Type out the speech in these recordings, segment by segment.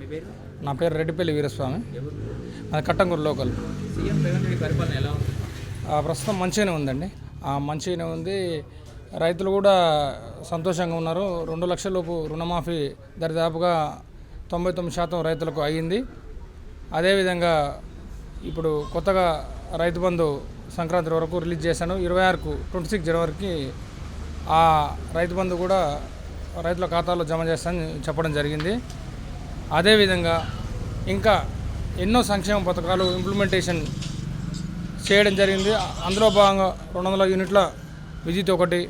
మీ పేరు? నా పేరు రెడ్డిపల్లి వీరస్వామి, ఎవరు? అది కట్టంగూరు లోకల్. సీఎం రేవంత్ రెడ్డి పరిపాలన ఎలా ఉంది? ప్రస్తుతం మంచిగానే ఉందండి, మంచిగానే ఉంది. రైతులు కూడా సంతోషంగా ఉన్నారు. 2 లక్షల లోపు రుణమాఫీ దరిదాపుగా 99% రైతులకు అయ్యింది. అదేవిధంగా ఇప్పుడు కొత్తగా రైతు బంధు సంక్రాంతి వరకు రిలీజ్ చేశాను. 26కు 26 జనవరికి ఆ రైతు బంధు కూడా రైతుల ఖాతాలో జమ చేస్తానని చెప్పడం జరిగింది. అదేవిధంగా ఇంకా ఎన్నో సంక్షేమ పథకాలు ఇంప్లిమెంటేషన్ చేయడం జరిగింది. అందులో భాగంగా 200 యూనిట్ల విద్యుత్ ఒకటి,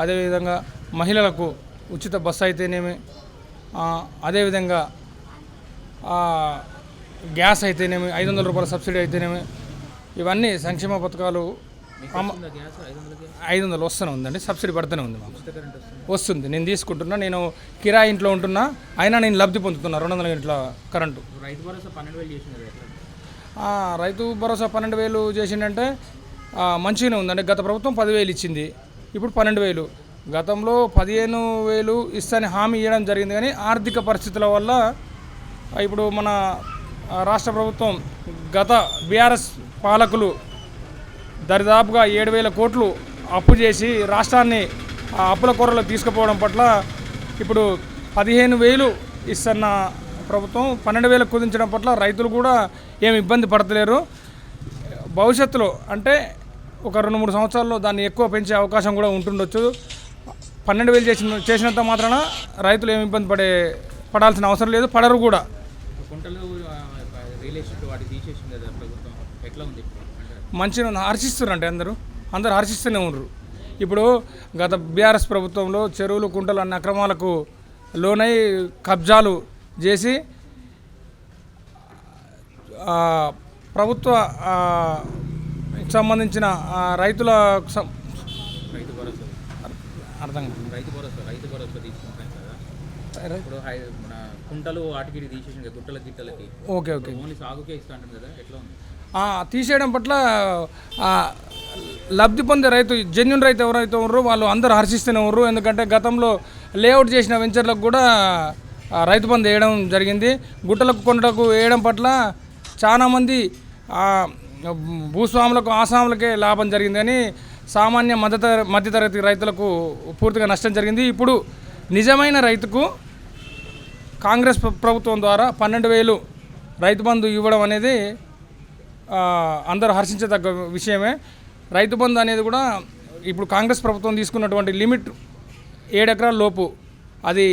అదేవిధంగా మహిళలకు ఉచిత బస్సు అయితేనేమి, అదేవిధంగా గ్యాస్ అయితేనేమి, 500 రూపాయల సబ్సిడీ అయితేనేమి, ఇవన్నీ సంక్షేమ పథకాలు 500 వస్తూనే ఉందండి. సబ్సిడీ పడుతూనే ఉంది, మాకు వస్తుంది. నేను తీసుకుంటున్నా, నేను కిరాయి ఇంట్లో ఉంటున్నా, అయినా నేను లబ్ధి పొందుతున్నా 200 యూనిట్ల కరెంటు. రైతు భరోసా 12,000 చేసింది. రైతు భరోసా 12,000 చేసిందంటే మంచిగానే ఉందండి. గత ప్రభుత్వం 10,000 ఇచ్చింది, ఇప్పుడు 12,000. గతంలో 15,000 ఇస్తాని హామీ ఇవ్వడం జరిగింది, కానీ ఆర్థిక పరిస్థితుల వల్ల ఇప్పుడు మన రాష్ట్ర ప్రభుత్వం గత బీఆర్ఎస్ పాలకులు దరిదాపుగా 7,000 కోట్లు అప్పు చేసి రాష్ట్రాన్ని అప్పుల కొరలో తీసుకుపోవడం పట్ల ఇప్పుడు 15,000 ఇస్తున్న ప్రభుత్వం 12,000 కుదించడం పట్ల రైతులు కూడా ఏమి ఇబ్బంది పడతలేరు. భవిష్యత్తులో అంటే ఒక 2-3 సంవత్సరాల్లో దాన్ని ఎక్కువ పెంచే అవకాశం కూడా ఉంటుండొచ్చు. 12,000 చేసినంత మాత్రాన రైతులు ఏమి ఇబ్బంది పడాల్సిన అవసరం లేదు, పడరు కూడా. కుంటలు రియల్ ఎస్టేట్ వాటి తీసేసింది కదా ప్రభుత్వం, ఎట్లా ఉంది? మంచిగా హర్షిస్తున్నారు అంటే అందరూ హర్షిస్తూనే ఉన్నారు. ఇప్పుడు గత బీఆర్ఎస్ ప్రభుత్వంలో చెరువులు కుంటలు అన్ని అక్రమాలకు లోనై కబ్జాలు చేసి ప్రభుత్వ సంబంధించిన రైతుల రైతు భరోసా అర్థం రైతు భరోసా తీసుకుంటాం కదా. ఇప్పుడు మన కుంటలు వాటికి తీసేసింది కదా, గుట్టల గిట్టలకి. ఓకే ఓన్లీ సాగుకే ఇస్తా అంటుంది కదా, ఎట్లా ఉంది? తీసేయడం పట్ల లబ్ధి పొందే రైతు, జెన్యున్ రైతు ఎవరైతే ఉన్నారో వాళ్ళు అందరూ హర్షిస్తూనే ఉన్నారు. ఎందుకంటే గతంలో లేఅవుట్ చేసిన వెంచర్లకు కూడా రైతు బంధు వేయడం జరిగింది. గుట్టలకు కొండలకు వేయడం పట్ల చాలామంది భూస్వాములకు ఆసాములకే లాభం జరిగింది, కానీ సామాన్య మధ్యతరగతి రైతులకు పూర్తిగా నష్టం జరిగింది. ఇప్పుడు నిజమైన రైతుకు కాంగ్రెస్ ప్రభుత్వం ద్వారా 12,000 రైతు బంధు ఇవ్వడం అనేది అందరూ హర్షించదగ్గ విషయమే. రైతు బంధు అనేది కూడా ఇప్పుడు కాంగ్రెస్ ప్రభుత్వం తీసుకున్నటువంటి లిమిట్ 7 ఎకరాల లోపు, అది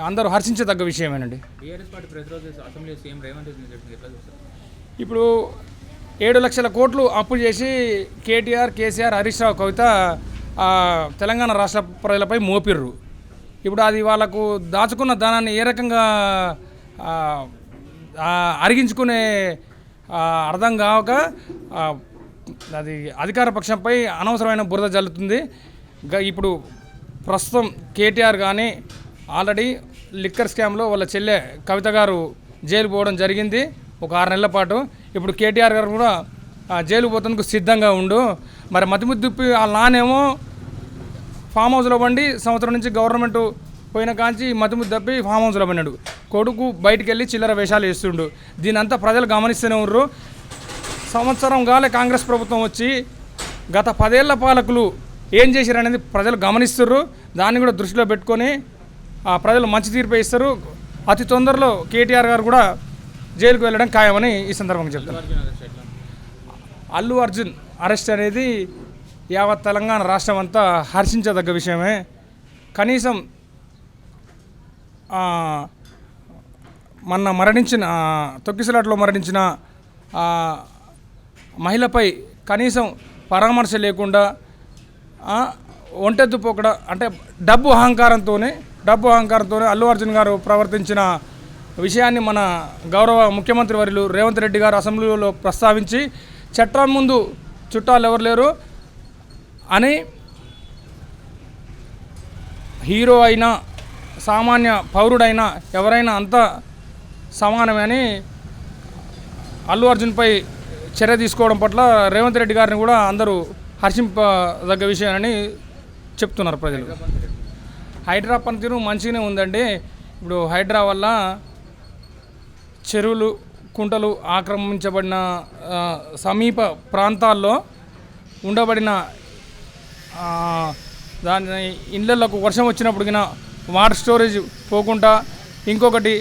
అందరూ హర్షించదగ్గ విషయమేనండి. బీఆర్ఎస్ పార్టీ ప్రతిరోజు అసెంబ్లీ సీఎం రేవంత్ రెడ్డి ఎట్లా చూస్తారు? ఇప్పుడు 7 లక్షల కోట్లు అప్పు చేసి కేటీఆర్, కేసీఆర్, హరీష్ రావు, కవిత తెలంగాణ రాష్ట్ర ప్రజలపై మోపిర్రు. ఇప్పుడు అది వాళ్ళకు దాచుకున్న ధనాన్ని ఏ రకంగా అరిగించుకునే అర్థం కాక అది అధికార పక్షంపై అనవసరమైన బురద జల్లుతుంది. ఇప్పుడు ప్రస్తుతం కేటీఆర్ కానీ ఆల్రెడీ లిక్కర్ స్కామ్లో వాళ్ళ చెల్లె కవిత గారు జైలు పోవడం జరిగింది ఒక 6 నెలల పాటు. ఇప్పుడు కేటీఆర్ గారు కూడా జైలు పోతందుకు సిద్ధంగా ఉండు. మరి మతిముద్దుప్పి వాళ్ళ నానేమో ఫామ్ హౌస్లో బండి సంవత్సరం నుంచి గవర్నమెంట్ పోయిన కాంచి మతిముద్దు తప్పి ఫామ్ హౌస్లో పడినాడు. కొడుకు బయటికి వెళ్ళి చిల్లర వేషాలు వేస్తుండు. దీనంతా ప్రజలు గమనిస్తూనే ఉన్నారు. సంవత్సరం కాలే కాంగ్రెస్ ప్రభుత్వం వచ్చి గత 10 ఏళ్ల పాలకులు ఏం చేశారనేది ప్రజలు గమనిస్తున్నారు. దాన్ని కూడా దృష్టిలో పెట్టుకొని ప్రజలు మంచి తీర్పు ఇస్తారు. అతి తొందరలో కేటీఆర్ గారు కూడా జైలుకు వెళ్ళడం ఖాయమని ఈ సందర్భంగా చెప్తారు. అల్లు అర్జున్ అరెస్ట్ అనేది యావత్ తెలంగాణ రాష్ట్రం అంతా హర్షించదగ్గ విషయమే. కనీసం మొన్న మరణించిన తొక్కిసలాటలో మరణించిన మహిళపై కనీసం పరామర్శ లేకుండా ఒంటెద్దు పోకడ అంటే డబ్బు అహంకారంతోనే అల్లు అర్జున్ గారు ప్రవర్తించిన విషయాన్ని మన గౌరవ ముఖ్యమంత్రి వర్యులు రేవంత్ రెడ్డి గారు అసెంబ్లీలో ప్రస్తావించి చట్టం ముందు చుట్టాలు ఎవరు లేరు అని, హీరో అయినా సామాన్య పౌరుడైనా ఎవరైనా అంతా సమానమే అని అల్లు అర్జున్పై చర్య తీసుకోవడం పట్ల రేవంత్ రెడ్డి గారిని కూడా అందరూ హర్షింపదగ్గ విషయాన్ని చెప్తున్నారు ప్రజలు. హైడ్రా పనితీరు మంచిగానే ఉందండి. ఇప్పుడు హైడ్రా వల్ల చెరువులు కుంటలు ఆక్రమించబడిన సమీప ప్రాంతాల్లో ఉండబడిన దాని ఇళ్ళకు వర్షం వచ్చినప్పుడు కినా వాటర్ స్టోరేజ్ పోకుండా, ఇంకొకటి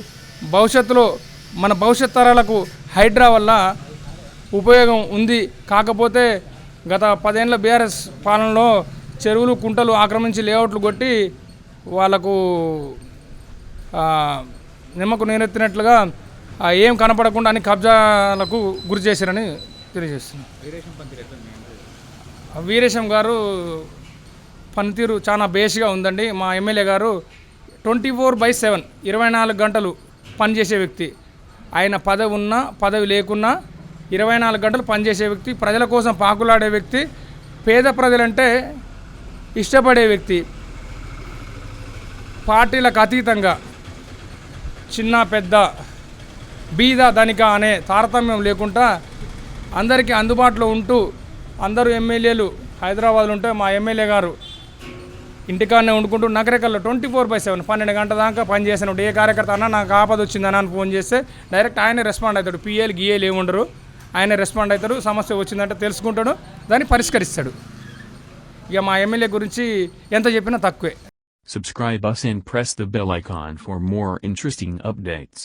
భవిష్యత్తులో మన భవిష్యత్ తరాలకు హైడ్రా వల్ల ఉపయోగం ఉంది. కాకపోతే గత 10 ఏళ్ళ బీఆర్ఎస్ పాలనలో చెరువులు కుంటలు ఆక్రమించి లేఅవుట్లు కొట్టి వాళ్ళకు నిమ్మకు నీరెత్తినట్లుగా ఏం కనపడకుండా అన్ని కబ్జాలకు గురి చేశారని తెలియజేస్తున్నాను. వీరేశం గారు పనితీరు చాలా బేస్గా ఉందండి. మా ఎమ్మెల్యే గారు 24/7 24 గంటలు పనిచేసే వ్యక్తి. ఆయన పదవి ఉన్నా పదవి లేకున్నా 24 గంటలు పనిచేసే వ్యక్తి, ప్రజల కోసం పాకులాడే వ్యక్తి, పేద ప్రజలంటే ఇష్టపడే వ్యక్తి. పార్టీలకు అతీతంగా చిన్న పెద్ద బీద ధనిక అనే తారతమ్యం లేకుండా అందరికీ అందుబాటులో ఉంటూ, అందరూ ఎమ్మెల్యేలు హైదరాబాద్లో ఉంటే మా ఎమ్మెల్యే గారు ఇంటికాడనే వండుకుంటూ నగరికల్లో 24/7 12 గంటల దాకా పనిచేసినప్పుడు ఏ కార్యకర్త అన్నా నాకు ఆపద వచ్చిందని అని ఫోన్ చేస్తే డైరెక్ట్ ఆయనే రెస్పాండ్ అవుతాడు. పిఏలు గిఏలు ఏముండరు, ఆయనే రెస్పాండ్ అవుతాడు. సమస్య వచ్చిందంటే తెలుసుకుంటాడు, దాన్ని పరిష్కరిస్తాడు. ఇక మా ఎమ్మెల్యే గురించి ఎంత చెప్పినా తక్కువే. Subscribe us and press the bell icon for more interesting updates.